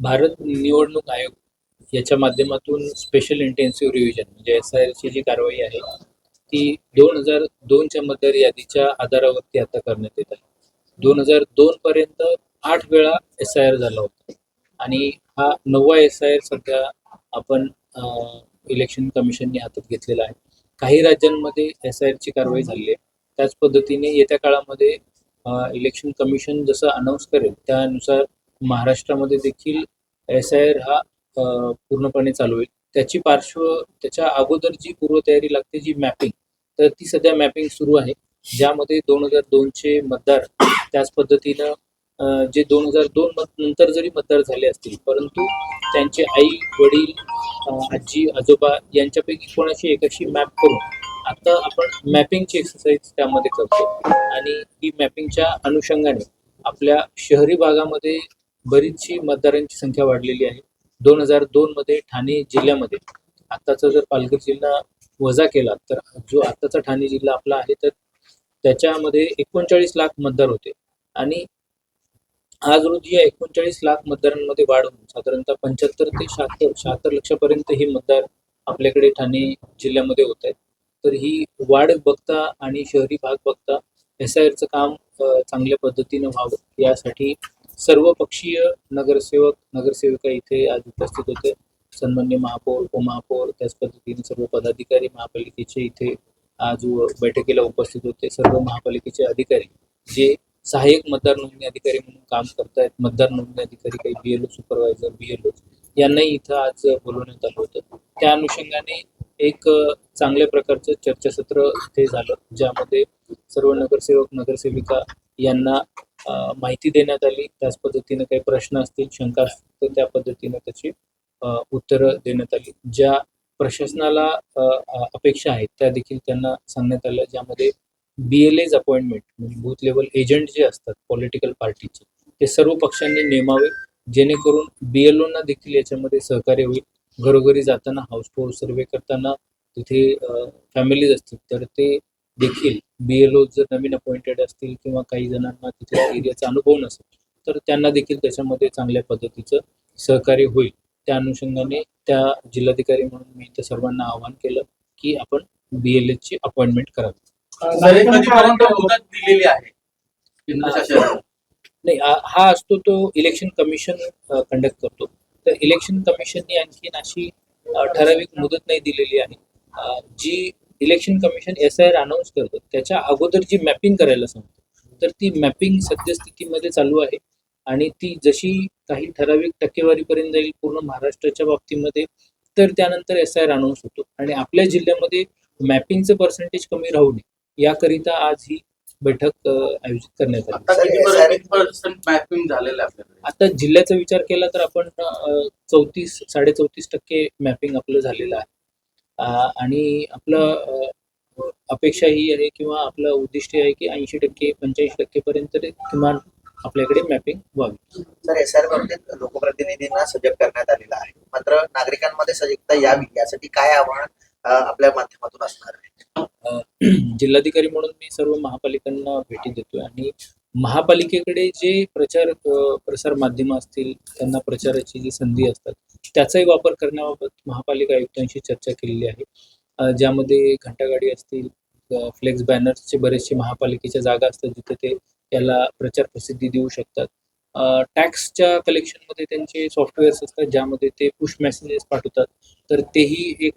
भारत निवडणूक आयोग याच्या माध्यमातून स्पेशल इंटेन्सिव्ह रिव्हिजन म्हणजे SIRची जी कारवाई आहे ती 2002च्या मतदार यादीच्या आधारावरती आता करण्यात येत आहे. 2002 पर्यंत 8 वेळा SIR झाला होता आणि हा 9वा SIR सध्या आपण इलेक्शन कमिशनने हातात घेतलेला आहे. काही राज्यांमध्ये SIRची कारवाई झाली आहे. त्याच पद्धतीने येत्या काळामध्ये इलेक्शन कमिशन जसं अनाऊन्स करेल त्यानुसार महाराष्ट्रामध्ये देखील SIR हा पूर्णपणे चालू होईल. त्याच्या अगोदर जी पूर्वतयारी लागते जी मॅपिंग, तर ती सध्या मॅपिंग सुरू आहे. ज्यामध्ये 2002चे मतदार त्याच पद्धतीनं जे 2002 नंतर जरी मतदार झाले असतील, परंतु त्यांचे आई, वडील, आजी, आजोबा यांच्यापैकी कोणाची एकाशी मॅप करून आता आपण मॅपिंगची एक्सरसाइज त्यामध्ये करतो आणि ही मॅपिंगच्या अनुषंगाने आपल्या शहरी भागामध्ये बरीचशी मतदारांची संख्या वाढलेली आहे. 2002 मध्ये ठाणे जिल्ह्यामध्ये आत्ताचा जर पालघर जिल्हा वजा केला तर जो आत्ताचा ठाणे जिल्हा आपला आहे तर त्याच्यामध्ये 39 लाख मतदार होते आणि आज रोजी या 39 लाख मतदारांमध्ये वाढ होऊन साधारणतः 75 ते 76 लक्षापर्यंत हे मतदार आपल्याकडे ठाणे जिल्ह्यामध्ये होत आहेत. तर ही वाढ बघता आणि शहरी भाग बघता SIRचं काम चांगल्या पद्धतीनं व्हावं यासाठी सर्वपक्षीय नगरसेवक नगरसेविका इथे आज उपस्थित होते. सन्मान्य महापौर, उपमहापौर, त्याच पद्धतीने सर्व पदाधिकारी महापालिकेचे इथे आज बैठकीला उपस्थित होते. सर्व महापालिकेचे अधिकारी जे सहाय्यक मतदार नोंदणी अधिकारी म्हणून काम करतायत, मतदार नोंदणी अधिकारी, काही BLO सुपरवायझर, BLO यांनाही इथं आज बोलवण्यात आलं होतं. त्या अनुषंगाने एक चांगल्या प्रकारचं चर्चासत्र इथे झालं, ज्यामध्ये सर्व नगरसेवक नगरसेविका यांना माहिती देण्यात आली. त्याच पद्धतीने काही प्रश्न असतील, शंका असतील तर त्या पद्धतीने त्याची उत्तरं देण्यात आली. ज्या प्रशासनाला अपेक्षा आहेत त्या देखील त्यांना सांगण्यात आल्या, ज्यामध्ये BLA's अपॉइंटमेंट म्हणजे बूथ लेवल एजंट जे असतात पॉलिटिकल पार्टीचे ते सर्व पक्षांनी नेमावे, जेणेकरून BLOना देखील याच्यामध्ये सहकार्य होईल. घरोघरी जाताना, हाऊसहोल्ड सर्वे करताना तिथे फॅमिलीज असतील तर ते देखील BLO जर नवीन अपॉइंटेड असतील किंवा काही जणांना तिथल्या एरियाचा अनुभव नसेल तर त्यांना देखील त्याच्यामध्ये चांगल्या पद्धतीचं सहकार्य होईल. त्या अनुषंगाने त्या जिल्हाधिकारी म्हणून मी त्या सर्वांना आवाहन केलं की आपण BLAची अपॉइंटमेंट करावी. कधीपर्यंत मुदत दिलेली आहे केंद्र शासनाने? नाही, हा असतो तो इलेक्शन कमिशन कंडक्ट करतो. तर इलेक्शन कमिशनने आणखीन अशी ठराविक मुदत नाही दिलेली आहे. जी इलेक्शन कमिशन SIR अनाऊन्स करतं त्याच्या अगोदर जी मॅपिंग करायला सांगतो तर ती मॅपिंग सद्यस्थितीमध्ये चालू आहे आणि ती जशी काही ठराविक टक्केवारीपर्यंत जाईल पूर्ण महाराष्ट्राच्या बाबतीमध्ये तर त्यानंतर SIR अनाऊन्स होतो आणि आपल्या जिल्ह्यामध्ये मॅपिंगचं पर्सेंटेज कमी राहू नये याकरिता आज ही बैठक आयोजित करण्यात आली. मॅपिंग झालेलं आहे आता जिल्ह्याचा विचार केला तर आपण 34-34% मॅपिंग आपलं झालेलं आहे. आणि आपलं अपेक्षा ही आहे किंवा आपलं उद्दिष्ट आहे की 80% 85% पर्यंत किमान आपल्याकडे मॅपिंग व्हावी. सर, SIR बाबतीत लोकप्रतिनिधींना सजग करण्यात आलेलं आहे, मात्र नागरिकांमध्ये सजगता यावी यासाठी काय आव्हान आपल्या माध्यमातून असणार आहे? जिल्हाधिकारी म्हणून मी सर्व महापालिकांना भेटी देतोय आणि महापालिकेकडे जे प्रसार माध्यम असतील त्यांना प्रचाराची जी संधी असतात त्याचाही वापर करण्याबाबत महापालिका आयुक्तांशी चर्चा केलेली आहे. ज्यामध्ये घंटागाडी असतील, फ्लेक्स बॅनर्सचे बरेचसे महापालिकेच्या जागा असतात जिथे ते याला प्रचार प्रसिद्धी देऊ शकतात. टॅक्सच्या कलेक्शनमध्ये त्यांचे सॉफ्टवेअर्स असतात ज्यामध्ये ते पुश मेसेजेस पाठवतात. तर तेही एक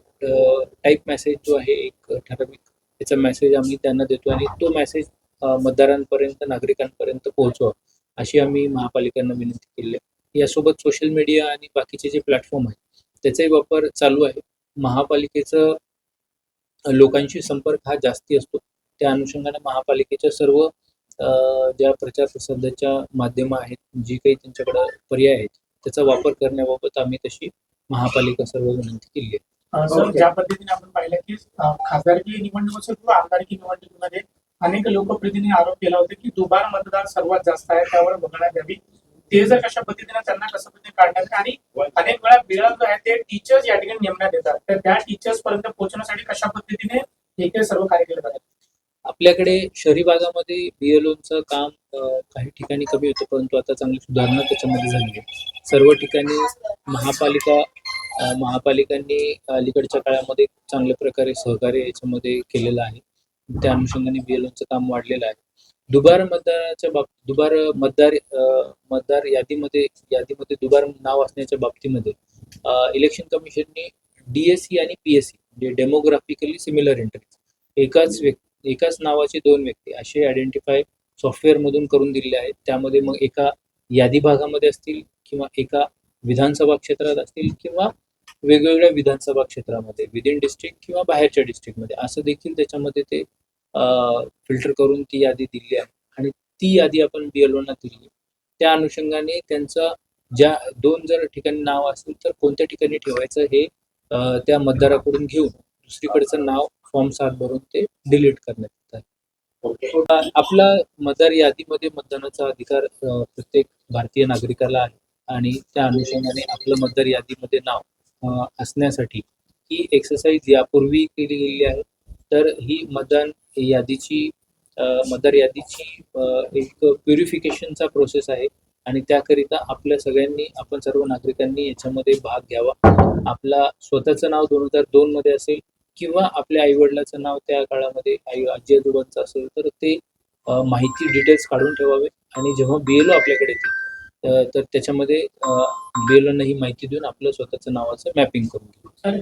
टाईप मेसेज जो आहे एक ठराविक त्याचा मेसेज आम्ही त्यांना देतो आणि तो मेसेज मतदारांपर्यंत नागरिकांपर्यंत पोहोचवा अशी आम्ही महापालिकांना विनंती केली आहे. यासोबत सोशल मीडिया आणि बाकीचे जे प्लॅटफॉर्म आहेत त्याचाही वापर चालू आहे. महापालिकेचं लोकांशी संपर्क हा जास्ती असतो. त्या अनुषंगाने महापालिकेच्या सर्व ज्या प्रचार प्रसाराच्या माध्यमं आहेत, जी काही त्यांच्याकडे पर्याय आहेत त्याचा वापर करण्याबाबत आम्ही तशी महापालिका सर्व विनंती केली आहे. सर, ज्या पद्धतीने आपण पाहिलं की खासदारकी निवडणूक असेल किंवा आमदारकी निवडणुकीमध्ये अनेक लोकप्रतिनिधी आरोप केला होता की दुबार मतदार सर्वात जास्त आहे, त्यावर बघण्यात यावी. ते जर कशा पद्धतीने त्यांना कसं पद्धतीने काढण्यात आणि अनेक वेळा बिळ जो आहे ते टीचर्स या ठिकाणी नेमण्यात येतात, तर त्या टीचर्स पर्यंत पोहोचण्यासाठी कशा पद्धतीने हे सर्व कार्य केलं जातात? आपल्याकडे शहरी भागामध्ये BLOचं काम काही ठिकाणी कमी होतं, परंतु आता चांगली सुधारणा त्याच्यामध्ये झाली आहे. सर्व ठिकाणी महापालिकांनी अलीकडच्या काळामध्ये चांगल्या प्रकारे सहकार्य याच्यामध्ये केलेलं आहे. त्या अनुषंगाने BLOचं काम वाढलेलं आहे. दुबार मतदाराच्या मतदार यादीमध्ये दुबार नाव असण्याच्या बाबतीमध्ये इलेक्शन कमिशनने DSC आणि PSC म्हणजे डेमोग्राफिकली सिमिलर एंट्रीज एकाच नावाचे दोन व्यक्ती असे आयडेंटिफाय सॉफ्टवेअरमधून करून दिलेले आहेत. त्यामध्ये मग एका यादी भागामध्ये असतील किंवा एका विधानसभा क्षेत्रात असतील किंवा वेगवेगळ्या विधानसभा क्षेत्रामध्ये विदिन डिस्ट्रिक्ट किंवा बाहेरच्या डिस्ट्रिक्टमध्ये असं देखील त्याच्यामध्ये ते फिल्टर करून ती यादी दिली आहे आणि ती यादी आपण BLOना दिली. त्या अनुषंगाने त्यांचा ज्या दोन जर ठिकाणी नाव असेल तर कोणत्या ठिकाणी ठेवायचं हे त्या मतदाराकडून घेऊन दुसरीकडचं नाव फॉर्म 7 भरून ते डिलीट करण्यात येत आहे. आपला मतदार यादीमध्ये मतदानाचा अधिकार प्रत्येक भारतीय नागरिकाला आहे आणि त्या अनुषंगाने आपलं मतदार यादीमध्ये नाव असण्यासाठी ही एक्सरसाइज यापूर्वी केली गेलेली आहे. तर ही मतदार यादीची एक प्युरिफिकेशनचा प्रोसेस आहे आणि त्याकरिता आपण सर्व नागरिकांनी याच्यामध्ये भाग घ्यावा. आपला स्वतःचं नाव 2002 मध्ये असेल किंवा आपल्या आईवडिलाचं नाव त्या काळामध्ये आजी आजोबांचं असेल तर ते माहिती डिटेल्स काढून ठेवावे आणि जेव्हा BLO आपल्याकडे येतील तर त्याच्यामध्ये BLOना ही माहिती देऊन आपलं स्वतःचं नावाचं मॅपिंग करून घ्यावं.